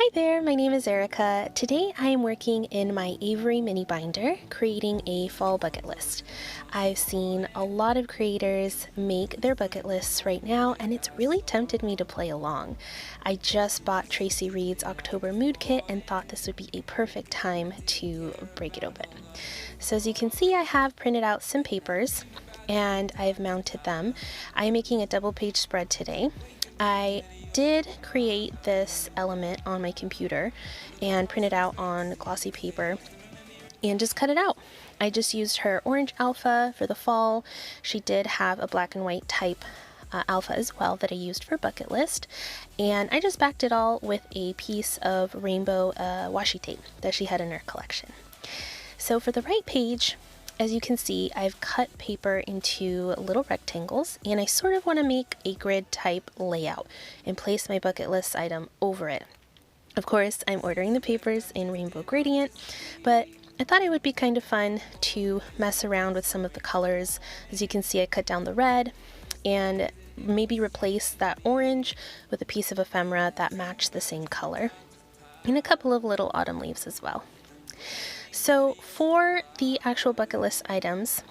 Hi there, my name is Erica. Today I am working in my Avery mini binder creating a fall bucket list. I've seen a lot of creators make their bucket lists right now and it's really tempted me to play along. I just bought Traci Reed's October Mood Kit and thought this would be a perfect time to break it open. So as you can see, I have printed out some papers and I've mounted them. I'm making a double page spread today. I did create this element on my computer and print it out on glossy paper and just cut it out. I just used her orange alpha for the fall. She did have a black and white type alpha as well that I used for bucket list, and I just backed it all with a piece of rainbow washi tape that she had in her collection. So for the right page, as you can see, I've cut paper into little rectangles and I sort of want to make a grid type layout and place my bucket list item over it. Of course, I'm ordering the papers in rainbow gradient, but I thought it would be kind of fun to mess around with some of the colors. As you can see, I cut down the red and maybe replace that orange with a piece of ephemera that matched the same color, and a couple of little autumn leaves as well. So for the actual bucket list items,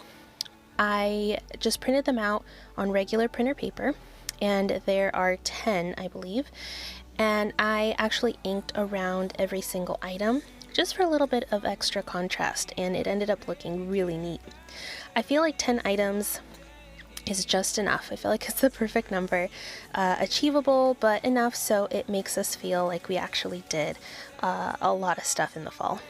I just printed them out on regular printer paper, and there are 10, I believe, and I actually inked around every single item just for a little bit of extra contrast, and it ended up looking really neat. I feel like 10 items is just enough. I feel like it's the perfect number, achievable, but enough so it makes us feel like we actually did a lot of stuff in the fall.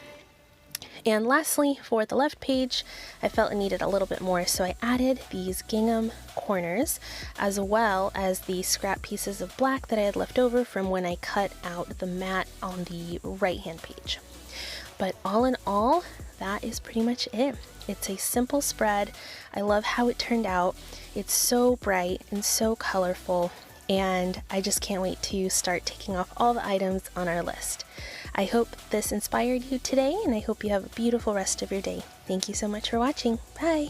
And lastly, for the left page, I felt it needed a little bit more, so I added these gingham corners as well as the scrap pieces of black that I had left over from when I cut out the mat on the right-hand page. But all in all, that is pretty much it. It's a simple spread. I love how it turned out. It's so bright and so colorful, and I just can't wait to start ticking off all the items on our list. I hope this inspired you today, and I hope you have a beautiful rest of your day. Thank you so much for watching. Bye!